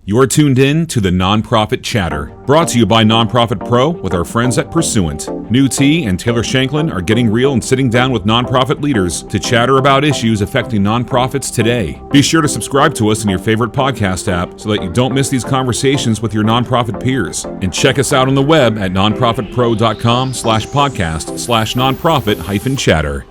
You're tuned in to the Nonprofit Chatter, brought to you by Nonprofit Pro with our friends at Pursuant. New T and Taylor Shanklin are getting real and sitting down with nonprofit leaders to chatter about issues affecting nonprofits today. Be sure to subscribe to us in your favorite podcast app so that you don't miss these conversations with your nonprofit peers. And check us out on the web at nonprofitpro.com/podcast/nonprofit-chatter.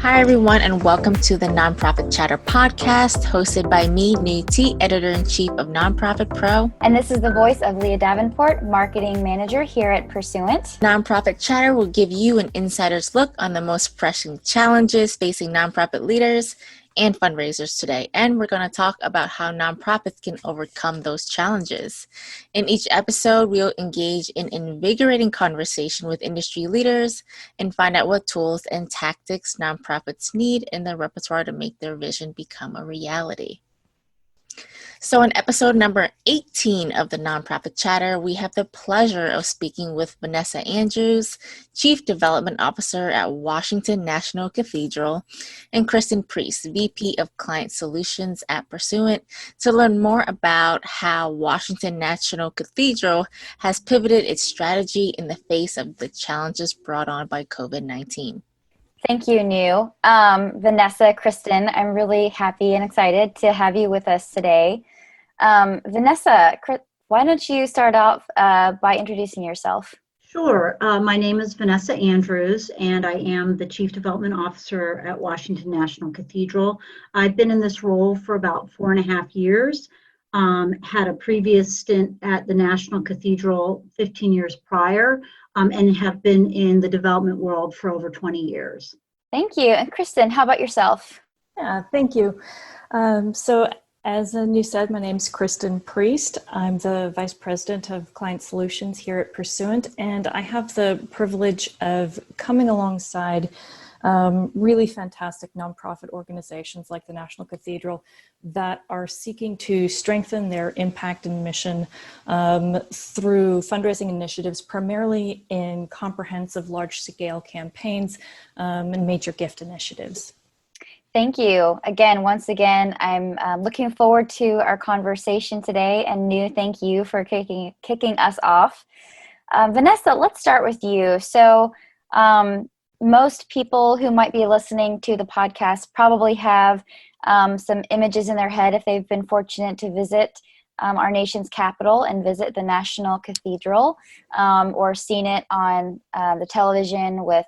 Hi, everyone, and welcome to the Nonprofit Chatter podcast, hosted by me, New T, Editor-in-Chief of Nonprofit Pro. And this is the voice of Leah Davenport, Marketing Manager here at Pursuant. Nonprofit Chatter will give you an insider's look on the most pressing challenges facing nonprofit leaders and fundraisers today. And we're going to talk about how nonprofits can overcome those challenges. In each episode, we'll engage in invigorating conversation with industry leaders and find out what tools and tactics nonprofits need in their repertoire to make their vision become a reality. So in episode number 18 of the Nonprofit Chatter, we have the pleasure of speaking with Vanessa Andrews, Chief Development Officer at Washington National Cathedral, and Kristin Priest, VP of Client Solutions at Pursuant, to learn more about how Washington National Cathedral has pivoted its strategy in the face of the challenges brought on by COVID-19. Thank you, New. Vanessa, Kristin, I'm really happy and excited to have you with us today. Vanessa, why don't you start off by introducing yourself? Sure. My name is Vanessa Andrews, and I am the Chief Development Officer at Washington National Cathedral. I've been in this role for about 4.5 years. Had a previous stint at the National Cathedral 15 years prior, and have been in the development world for over 20 years. Thank you. And Kristin, how about yourself? Yeah, thank you. So as New said, my name is Kristin Priest. I'm the Vice President of Client Solutions here at Pursuant, and I have the privilege of coming alongside really fantastic nonprofit organizations like the National Cathedral that are seeking to strengthen their impact and mission through fundraising initiatives, primarily in comprehensive large-scale campaigns and major gift initiatives. Thank you. Once again, I'm looking forward to our conversation today. And New, thank you for kicking us off. Vanessa, let's start with you. So most people who might be listening to the podcast probably have some images in their head if they've been fortunate to visit our nation's capital and visit the National Cathedral, or seen it on the television with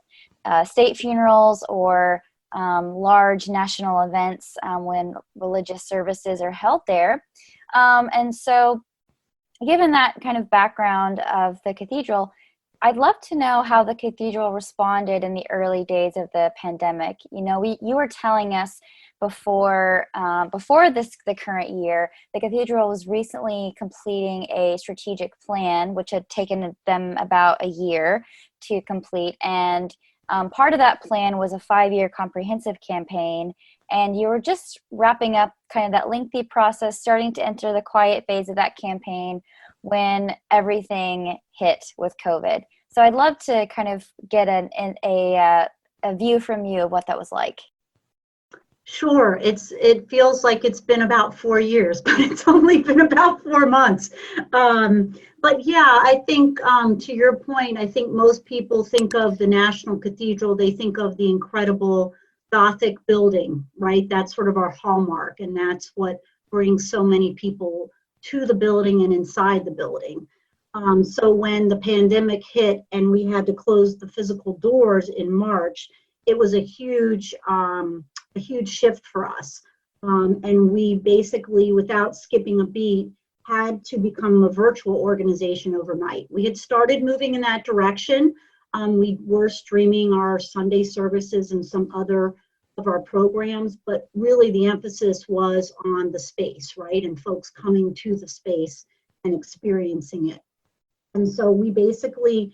state funerals or large national events when religious services are held there. And so given that kind of background of the cathedral, I'd love to know how the cathedral responded in the early days of the pandemic. You know, you were telling us before the current year, the cathedral was recently completing a strategic plan, which had taken them about a year to complete. And part of that plan was a 5-year comprehensive campaign. And you were just wrapping up kind of that lengthy process, starting to enter the quiet phase of that campaign when everything hit with COVID. So I'd love to kind of get a view from you of what that was like. Sure. It feels like it's been about 4 years, but it's only been about 4 months. But yeah, I think to your point, I think most people think of the National Cathedral, they think of the incredible Gothic building, right? That's sort of our hallmark, and that's what brings so many people to the building and inside the building. So when the pandemic hit and we had to close the physical doors in March, it was a huge shift for us. And we basically, without skipping a beat, had to become a virtual organization overnight. We had started moving in that direction. We were streaming our Sunday services and some other of our programs, but really the emphasis was on the space, right? And folks coming to the space and experiencing it. And so we basically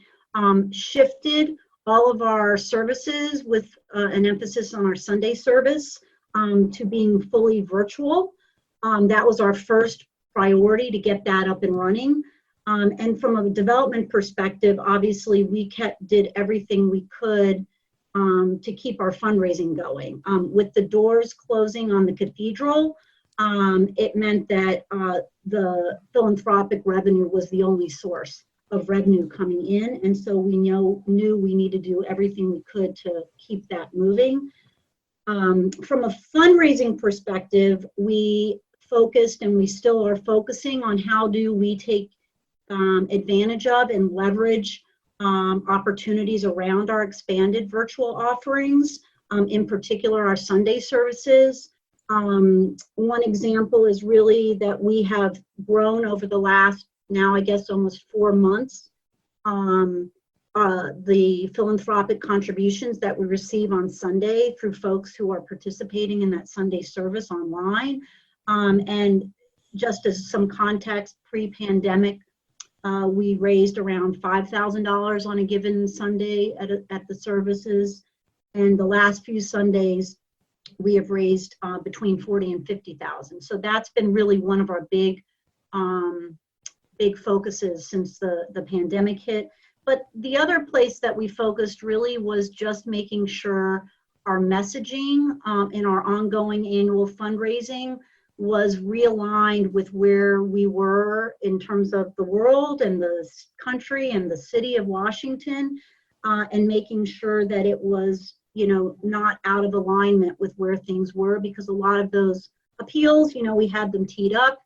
shifted all of our services with an emphasis on our Sunday service to being fully virtual. That was our first priority, to get that up and running. And from a development perspective, obviously we did everything we could to keep our fundraising going. With the doors closing on the cathedral, it meant that the philanthropic revenue was the only source of revenue coming in. And so we knew we needed to do everything we could to keep that moving. From a fundraising perspective, we focused, and we still are focusing on how do we take advantage of and leverage opportunities around our expanded virtual offerings, in particular our Sunday services. One example is really that we have grown over the last, now I guess almost 4 months, the philanthropic contributions that we receive on Sunday through folks who are participating in that Sunday service online. And just as some context, pre-pandemic, we raised around $5,000 on a given Sunday at the services. And the last few Sundays, we have raised between 40 and 50,000. So that's been really one of our big focuses since the pandemic hit. But the other place that we focused really was just making sure our messaging in our ongoing annual fundraising was realigned with where we were in terms of the world and the country and the city of Washington, and making sure that it was, not out of alignment with where things were, because a lot of those appeals, we had them teed up.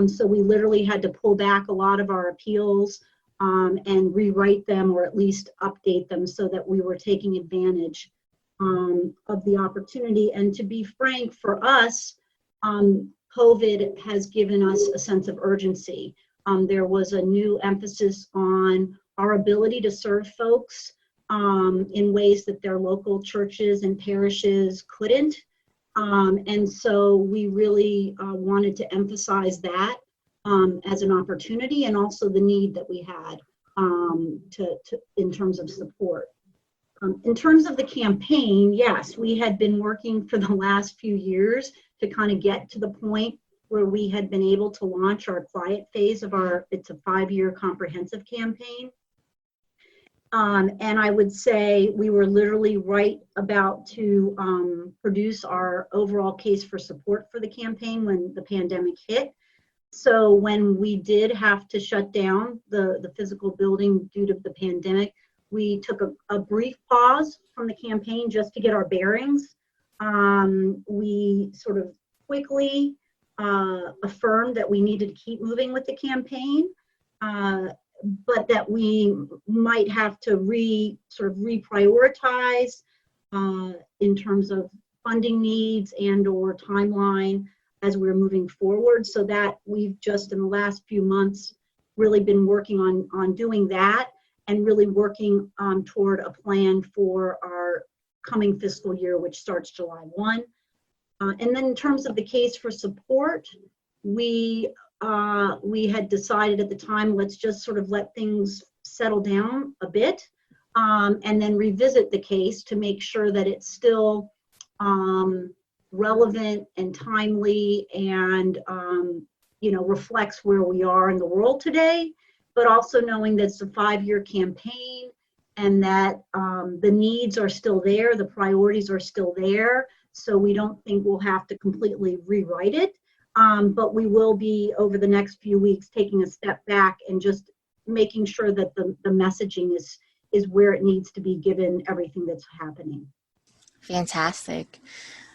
So we literally had to pull back a lot of our appeals and rewrite them, or at least update them, so that we were taking advantage of the opportunity. And to be frank, for us, COVID has given us a sense of urgency. There was a new emphasis on our ability to serve folks in ways that their local churches and parishes couldn't. And so we really wanted to emphasize that as an opportunity, and also the need that we had in terms of support. In terms of the campaign, yes, we had been working for the last few years to kind of get to the point where we had been able to launch our quiet phase of it's a 5-year comprehensive campaign. And I would say we were literally right about to produce our overall case for support for the campaign when the pandemic hit. So when we did have to shut down the physical building due to the pandemic, we took a brief pause from the campaign just to get our bearings. We sort of quickly affirmed that we needed to keep moving with the campaign, but that we might have to reprioritize in terms of funding needs and or timeline as we're moving forward. So that we've just in the last few months really been working on doing that, and really working toward a plan for our coming fiscal year, which starts July 1. And then in terms of the case for support, we had decided at the time, let's just sort of let things settle down a bit, and then revisit the case to make sure that it's still relevant and timely, and reflects where we are in the world today, but also knowing that it's a 5-year campaign, and that the needs are still there, the priorities are still there. So we don't think we'll have to completely rewrite it, but we will be, over the next few weeks, taking a step back and just making sure that the messaging is where it needs to be, given everything that's happening. Fantastic.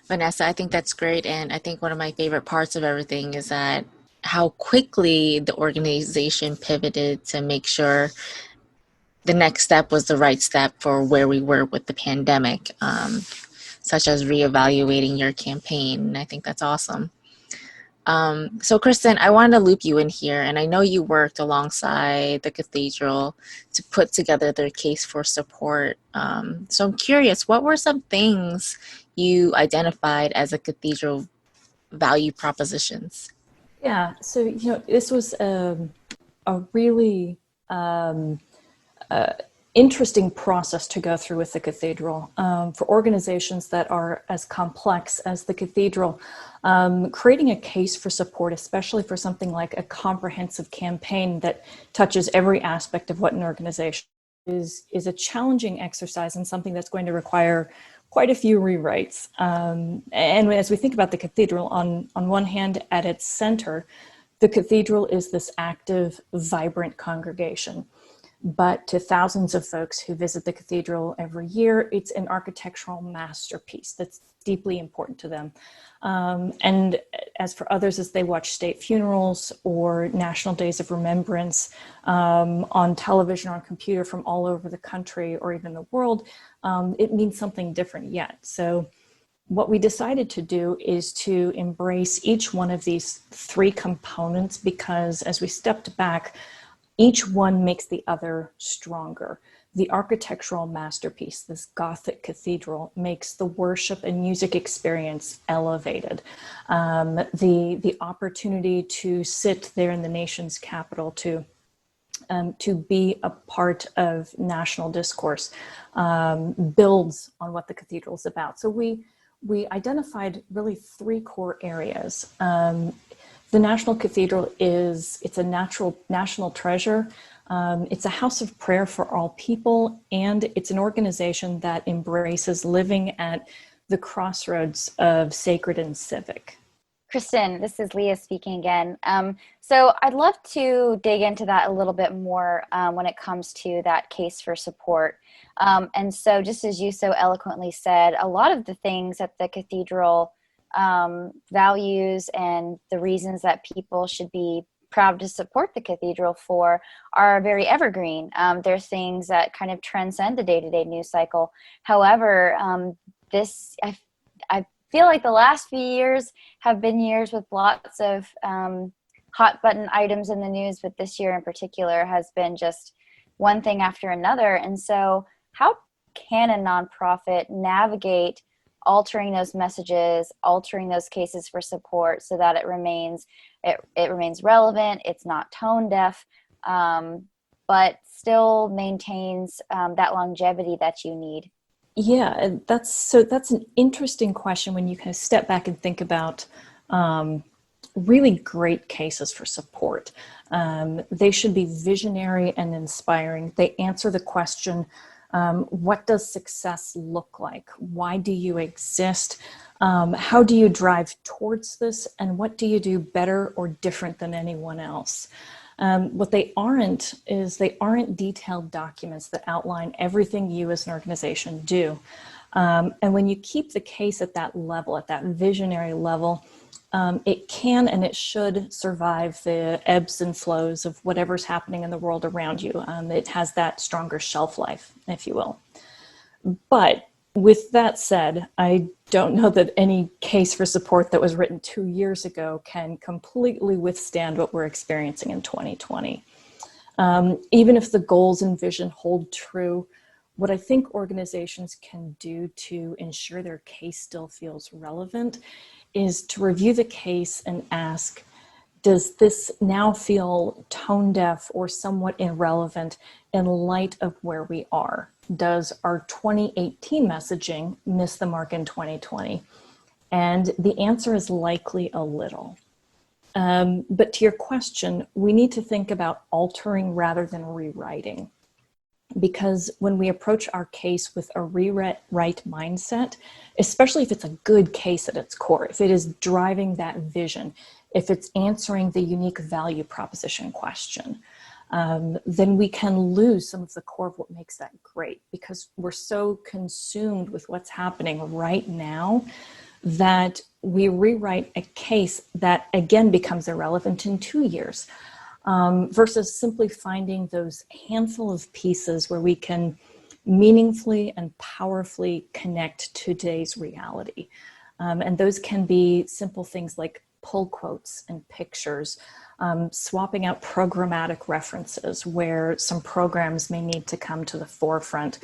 Vanessa, I think that's great. And I think one of my favorite parts of everything is that how quickly the organization pivoted to make sure the next step was the right step for where we were with the pandemic, such as reevaluating your campaign. And I think that's awesome. So Kristin, I wanted to loop you in here, and I know you worked alongside the cathedral to put together their case for support. So I'm curious, what were some things you identified as a cathedral value propositions? Yeah, so this was a really interesting process to go through with the cathedral. For organizations that are as complex as the cathedral, creating a case for support, especially for something like a comprehensive campaign that touches every aspect of what an organization is a challenging exercise, and something that's going to require quite a few rewrites. And as we think about the cathedral, on one hand, at its center, the cathedral is this active, vibrant congregation. But to thousands of folks who visit the cathedral every year, it's an architectural masterpiece that's deeply important to them. And as for others, as they watch state funerals or national days of remembrance on television or on computer from all over the country or even the world, it means something different yet. So what we decided to do is to embrace each one of these three components, because as we stepped back, each one makes the other stronger. The architectural masterpiece, this Gothic cathedral, makes the worship and music experience elevated. The opportunity to sit there in the nation's capital, to be a part of national discourse, builds on what the cathedral is about. So we identified really three core areas. The National Cathedral it's a national treasure. It's a house of prayer for all people, and it's an organization that embraces living at the crossroads of sacred and civic. Kristin, this is Leah speaking again. So I'd love to dig into that a little bit more when it comes to that case for support. And so just as you so eloquently said, a lot of the things that the cathedral values and the reasons that people should be proud to support the cathedral for are very evergreen. They're things that kind of transcend the day-to-day news cycle. However, I feel like the last few years have been years with lots of hot button items in the news, but this year in particular has been just one thing after another. And so how can a nonprofit navigate altering those messages, altering those cases for support so that it remains relevant, it's not tone deaf, but still maintains that longevity that you need? Yeah, that's an interesting question when you kind of step back and think about really great cases for support. They should be visionary and inspiring. They answer the question, what does success look like? Why do you exist? How do you drive towards this? And what do you do better or different than anyone else? What they aren't detailed documents that outline everything you as an organization do. And when you keep the case at that level, at that visionary level, it can and it should survive the ebbs and flows of whatever's happening in the world around you. It has that stronger shelf life, if you will. But with that said, I don't know that any case for support that was written 2 years ago can completely withstand what we're experiencing in 2020. Even if the goals and vision hold true, what I think organizations can do to ensure their case still feels relevant is to review the case and ask, does this now feel tone deaf or somewhat irrelevant in light of where we are? Does our 2018 messaging miss the mark in 2020? And the answer is likely a little. But to your question, we need to think about altering rather than rewriting. Because when we approach our case with a rewrite mindset, especially if it's a good case at its core, if it is driving that vision, if it's answering the unique value proposition question, then we can lose some of the core of what makes that great, because we're so consumed with what's happening right now that we rewrite a case that again becomes irrelevant in 2 years. Versus simply finding those handful of pieces where we can meaningfully and powerfully connect to today's reality. And those can be simple things like pull quotes and pictures, swapping out programmatic references where some programs may need to come to the forefront,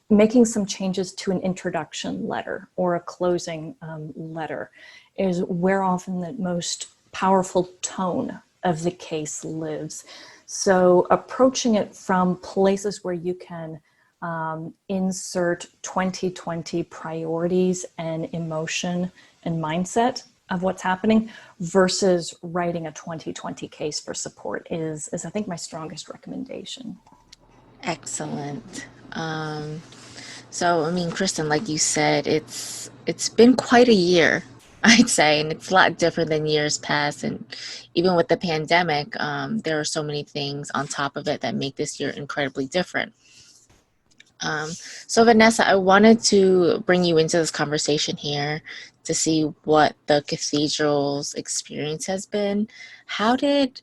making some changes to an introduction letter or a closing letter is where often the most powerful tone of the case lives. So approaching it from places where you can insert 2020 priorities and emotion and mindset of what's happening versus writing a 2020 case for support is I think my strongest recommendation. Excellent. So, I mean, Kristen, like you said, it's been quite a year, I'd say, and it's a lot different than years past. And even with the pandemic, there are so many things on top of it that make this year incredibly different. Um, so, Vanessa, I wanted to bring you into this conversation here to see what the cathedral's experience has been. How did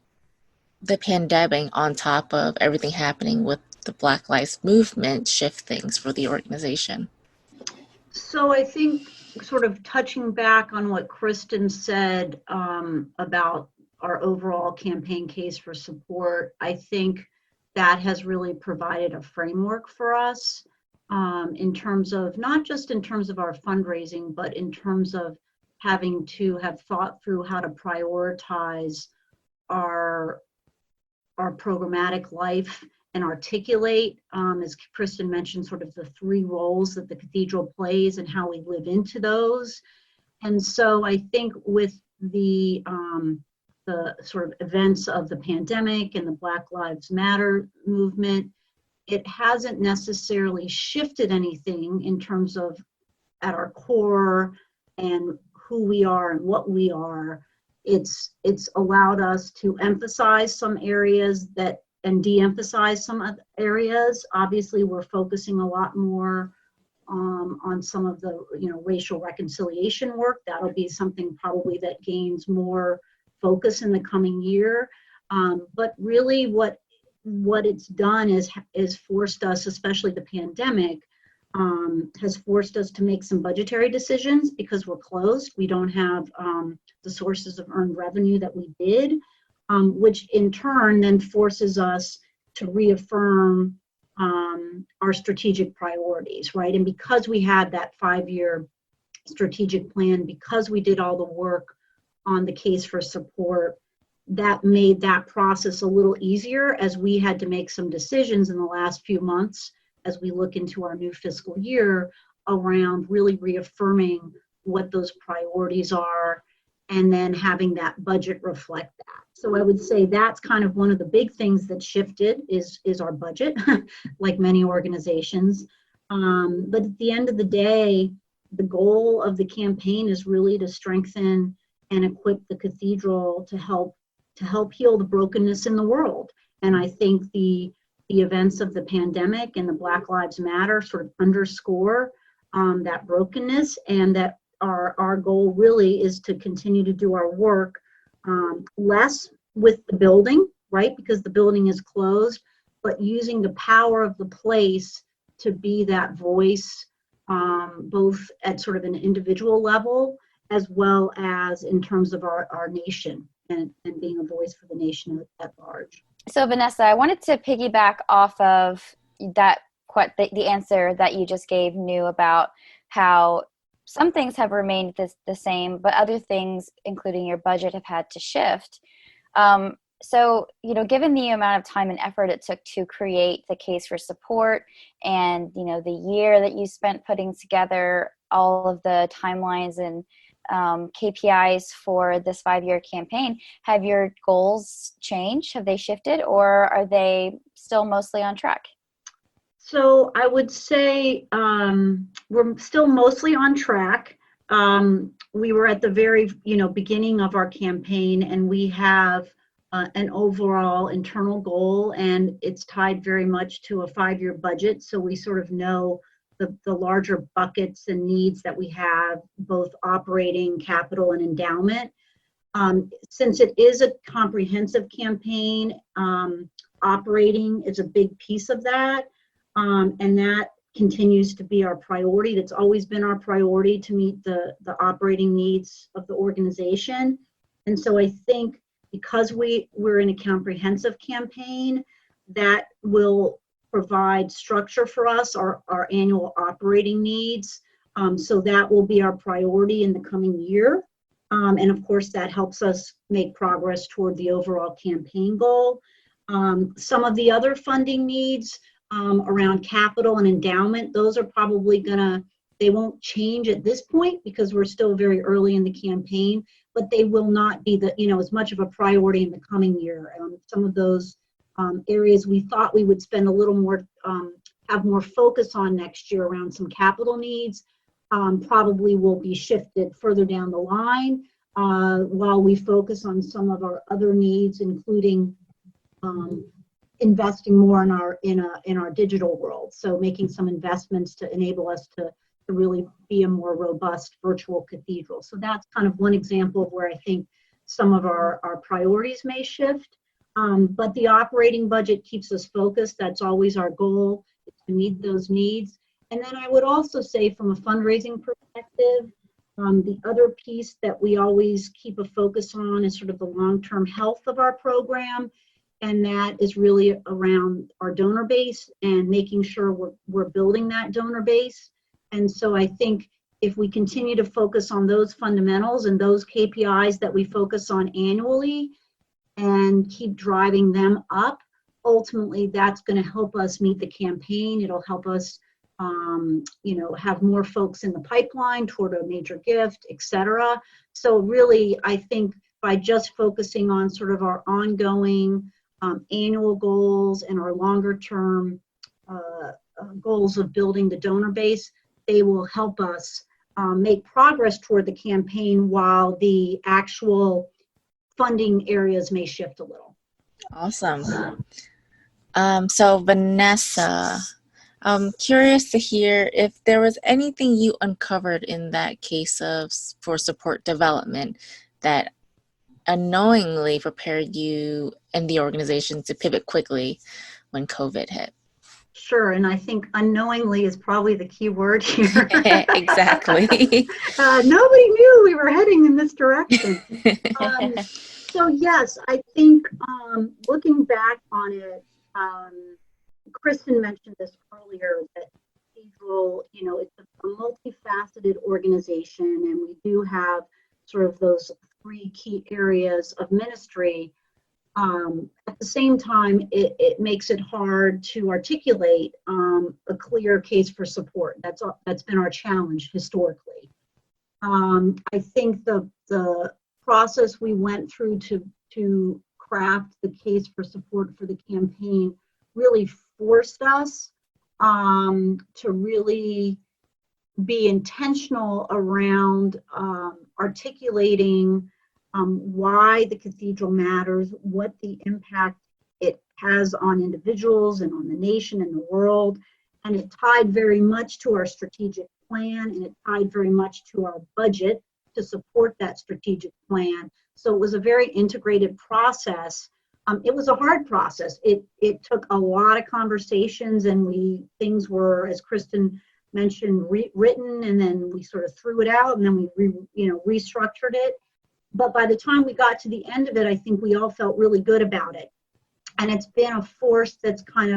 the pandemic, on top of everything happening with the Black Lives Movement, shift things for the organization? So I think sort of touching back on what Kristin said about our overall campaign case for support, I think that has really provided a framework for us in terms of, not just in terms of our fundraising, but in terms of having to have thought through how to prioritize our programmatic life and articulate, as Kristin mentioned, sort of the three roles that the cathedral plays and how we live into those. And so I think with the sort of events of the pandemic and the Black Lives Matter movement, it hasn't necessarily shifted anything in terms of at our core and who we are and what we are. It's allowed us to emphasize some areas and de-emphasize some other areas. Obviously, we're focusing a lot more on some of the racial reconciliation work. That'll be something probably that gains more focus in the coming year. But really, what it's done is forced us, especially the pandemic, has forced us to make some budgetary decisions because we're closed. We don't have the sources of earned revenue that we did, which in turn then forces us to reaffirm our strategic priorities, right? And because we had that 5-year strategic plan, because we did all the work on the case for support, that made that process a little easier as we had to make some decisions in the last few months as we look into our new fiscal year around really reaffirming what those priorities are and then having that budget reflect that. So I would say that's kind of one of the big things that shifted is our budget, like many organizations. But at the end of the day, the goal of the campaign is really to strengthen and equip the cathedral to help heal the brokenness in the world. And I think the events of the pandemic and the Black Lives Matter sort of underscore that brokenness, and that our goal really is to continue to do our work less with the building, right? Because the building is closed, but using the power of the place to be that voice, both at sort of an individual level, as well as in terms of our nation and being a voice for the nation at large. So Vanessa, I wanted to piggyback off of that, the answer that you just gave, New, about how some things have remained the same, but other things, including your budget, have had to shift. So, given the amount of time and effort it took to create the case for support and, the year that you spent putting together all of the timelines and KPIs for this 5-year campaign, have your goals changed? Have they shifted, or are they still mostly on track? So I would say we're still mostly on track. We were at the very beginning of our campaign, and we have an overall internal goal, and it's tied very much to a 5-year budget. So we sort of know the larger buckets and needs that we have, both operating, capital, and endowment. Since it is a comprehensive campaign, operating is a big piece of that. And that continues to be our priority. That's always been our priority, to meet the operating needs of the organization. And so I think because we're in a comprehensive campaign, that will provide structure for us, our annual operating needs. So that will be our priority in the coming year. And of course, that helps us make progress toward the overall campaign goal. Some of the other funding needs around capital and endowment, those are probably they won't change at this point because we're still very early in the campaign, but they will not be as much of a priority in the coming year. Some of those areas we thought we would spend a little more have more focus on next year around some capital needs probably will be shifted further down the line while we focus on some of our other needs, including investing more in our digital world. So making some investments to enable us to really be a more robust virtual cathedral. So that's kind of one example of where I think some of our priorities may shift. But the operating budget keeps us focused. That's always our goal, to meet those needs. And then I would also say from a fundraising perspective, the other piece that we always keep a focus on is sort of the long-term health of our program. And that is really around our donor base and making sure we're building that donor base. And so I think if we continue to focus on those fundamentals and those KPIs that we focus on annually and keep driving them up, ultimately that's going to help us meet the campaign. It'll help us have more folks in the pipeline toward a major gift, et cetera. So really, I think by just focusing on sort of our ongoing annual goals and our longer term goals of building the donor base, they will help us make progress toward the campaign while the actual funding areas may shift a little. Awesome. So Vanessa, I'm curious to hear if there was anything you uncovered in that case for support development that unknowingly prepared you and the organization to pivot quickly when COVID hit. Sure, and I think unknowingly is probably the key word here. Exactly. Nobody knew we were heading in this direction. So yes, I think looking back on it, Kristin mentioned this earlier, that Cathedral, it's a multifaceted organization, and we do have sort of those three key areas of ministry. At the same time, it makes it hard to articulate a clear case for support. That's been our challenge historically. I think the process we went through to craft the case for support for the campaign really forced us to really be intentional around articulating why the cathedral matters, what the impact it has on individuals and on the nation and the world. And it tied very much to our strategic plan, and it tied very much to our budget to support that strategic plan. So it was a very integrated process. It was a hard process. It took a lot of conversations, and things were, as Kristin mentioned, written, and then we sort of threw it out, and then we restructured it. But by the time we got to the end of it, I think we all felt really good about it. And it's been a force that's kind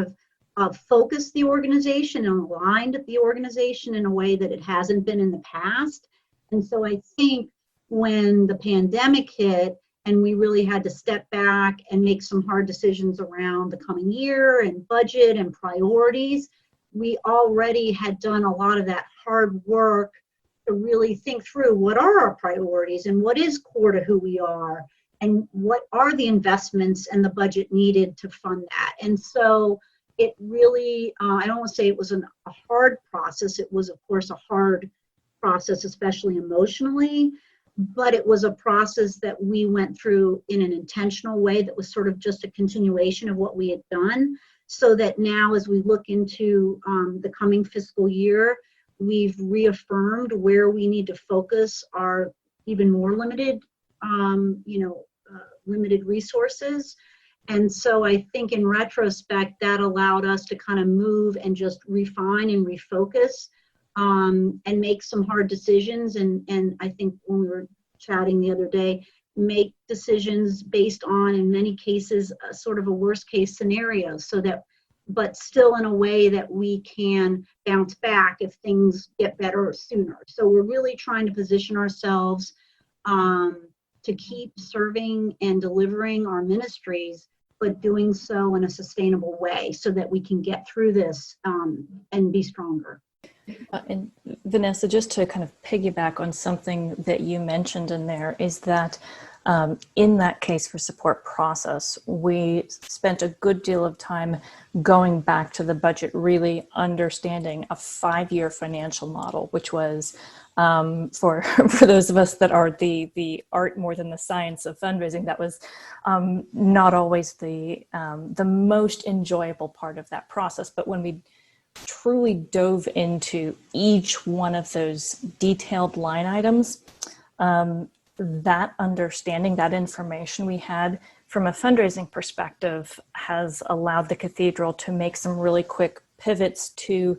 of focused the organization and aligned the organization in a way that it hasn't been in the past. And so I think when the pandemic hit and we really had to step back and make some hard decisions around the coming year and budget and priorities, we already had done a lot of that hard work to really think through what are our priorities and what is core to who we are and what are the investments and the budget needed to fund that. And so it really, I don't want to say it was a hard process. It was, of course, a hard process, especially emotionally, but it was a process that we went through in an intentional way that was sort of just a continuation of what we had done, so that now as we look into the coming fiscal year, we've reaffirmed where we need to focus our even more limited, limited resources. And so I think in retrospect, that allowed us to kind of move and just refine and refocus and make some hard decisions. And I think when we were chatting the other day, make decisions based on, in many cases, sort of a worst case scenario, so that, but still in a way that we can bounce back if things get better sooner. So we're really trying to position ourselves to keep serving and delivering our ministries, but doing so in a sustainable way so that we can get through this and be stronger. And Vanessa, just to kind of piggyback on something that you mentioned in there, is that In that case for support process, we spent a good deal of time going back to the budget, really understanding a 5-year financial model, which was for those of us that are the art more than the science of fundraising, that was not always the most enjoyable part of that process. But when we truly dove into each one of those detailed line items, that understanding, that information we had from a fundraising perspective has allowed the cathedral to make some really quick pivots to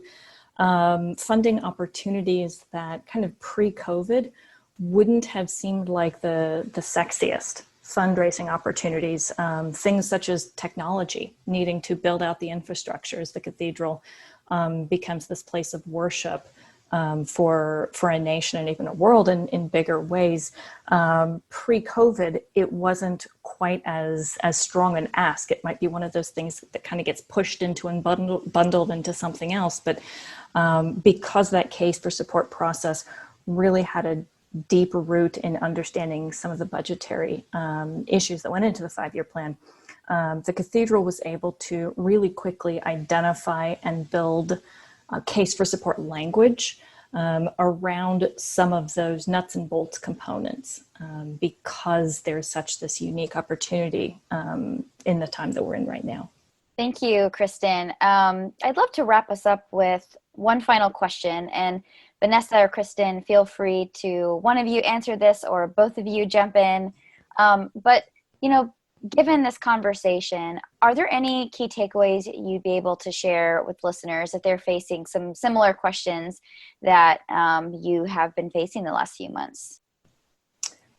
funding opportunities that kind of pre-COVID wouldn't have seemed like the sexiest fundraising opportunities. Things such as technology, needing to build out the infrastructure as the cathedral becomes this place of worship for a nation and even a world in bigger ways. Pre-COVID, it wasn't quite as strong an ask. It might be one of those things that kind of gets pushed into and bundled into something else. But because that case for support process really had a deep root in understanding some of the budgetary issues that went into the 5-year plan, the cathedral was able to really quickly identify and build a case for support language around some of those nuts and bolts components, because there's such this unique opportunity in the time that we're in right now. Thank you, Kristin. I'd love to wrap us up with one final question. And Vanessa or Kristin, feel free to one of you answer this or both of you jump in. But, given this conversation, are there any key takeaways you'd be able to share with listeners if they're facing some similar questions that you have been facing the last few months?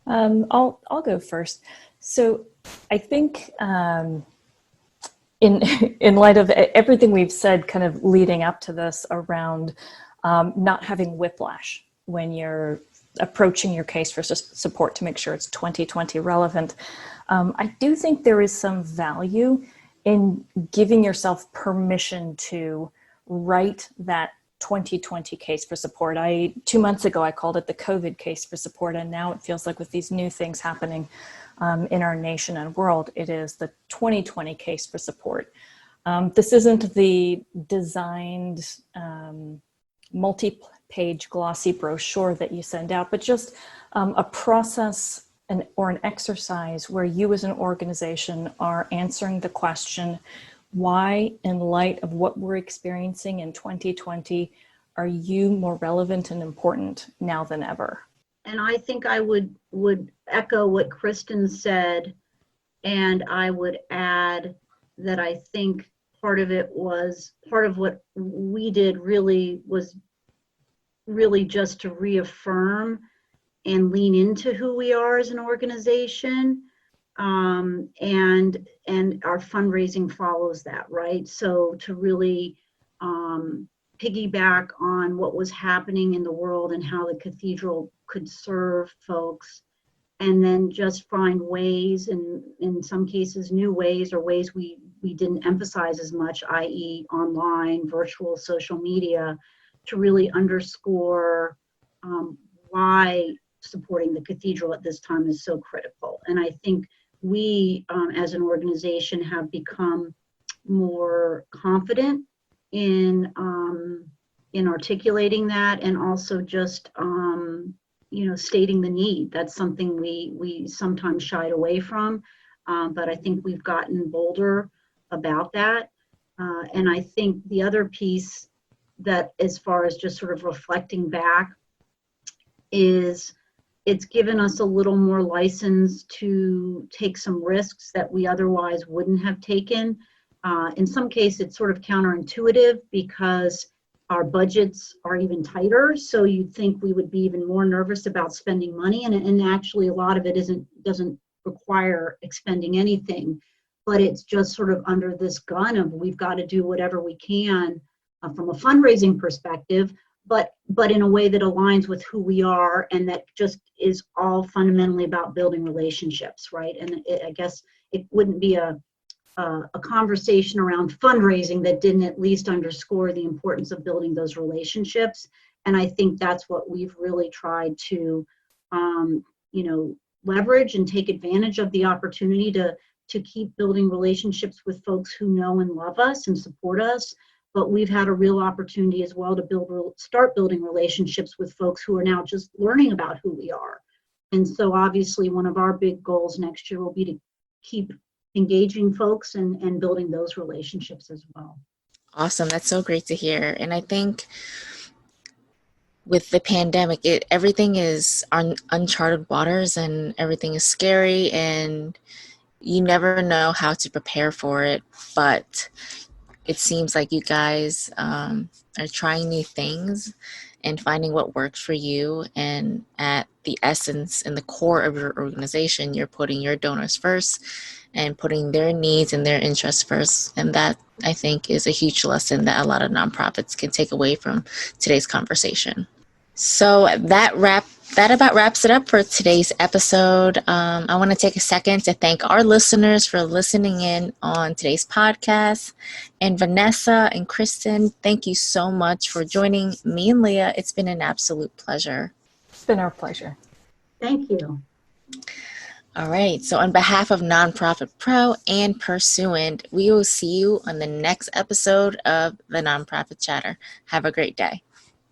I'll go first. So I think in light of everything we've said kind of leading up to this around not having whiplash when you're approaching your case for support to make sure it's 2020 relevant, I do think there is some value in giving yourself permission to write that 2020 case for support. 2 months ago, I called it the COVID case for support, and now it feels like with these new things happening in our nation and world, it is the 2020 case for support. This isn't the designed multi-page glossy brochure that you send out, but just a process or an exercise where you as an organization are answering the question, why, in light of what we're experiencing in 2020, are you more relevant and important now than ever? And I think I would echo what Kristin said, and I would add that I think part of what we did was really just to reaffirm and lean into who we are as an organization, and our fundraising follows that, right? So to really piggyback on what was happening in the world and how the cathedral could serve folks, and then just find ways, and in some cases new ways or ways we didn't emphasize as much, i.e. online, virtual, social media, to really underscore why supporting the cathedral at this time is so critical. And I think we as an organization have become more confident in articulating that, and also just stating the need. That's something we sometimes shied away from, but I think we've gotten bolder about that. And I think the other piece that, as far as just sort of reflecting back, is it's given us a little more license to take some risks that we otherwise wouldn't have taken. In some cases, it's sort of counterintuitive because our budgets are even tighter. So you'd think we would be even more nervous about spending money. And actually, a lot of it doesn't require expending anything, but it's just sort of under this gun of we've got to do whatever we can from a fundraising perspective, but in a way that aligns with who we are, and that just is all fundamentally about building relationships, right? And I guess it wouldn't be a conversation around fundraising that didn't at least underscore the importance of building those relationships. And I think that's what we've really tried to, leverage and take advantage of the opportunity to keep building relationships with folks who know and love us and support us. But we've had a real opportunity as well to start building relationships with folks who are now just learning about who we are. And so obviously one of our big goals next year will be to keep engaging folks and building those relationships as well. Awesome. That's so great to hear. And I think with the pandemic, everything is on uncharted waters and everything is scary and you never know how to prepare for it. But it seems like you guys are trying new things and finding what works for you. And at the essence and the core of your organization, you're putting your donors first and putting their needs and their interests first. And that, I think, is a huge lesson that a lot of nonprofits can take away from today's conversation. So that about wraps it up for today's episode. I want to take a second to thank our listeners for listening in on today's podcast. And Vanessa and Kristin, thank you so much for joining me and Leah. It's been an absolute pleasure. It's been our pleasure. Thank you. All right. So on behalf of Nonprofit Pro and Pursuant, we will see you on the next episode of the Nonprofit Chatter. Have a great day.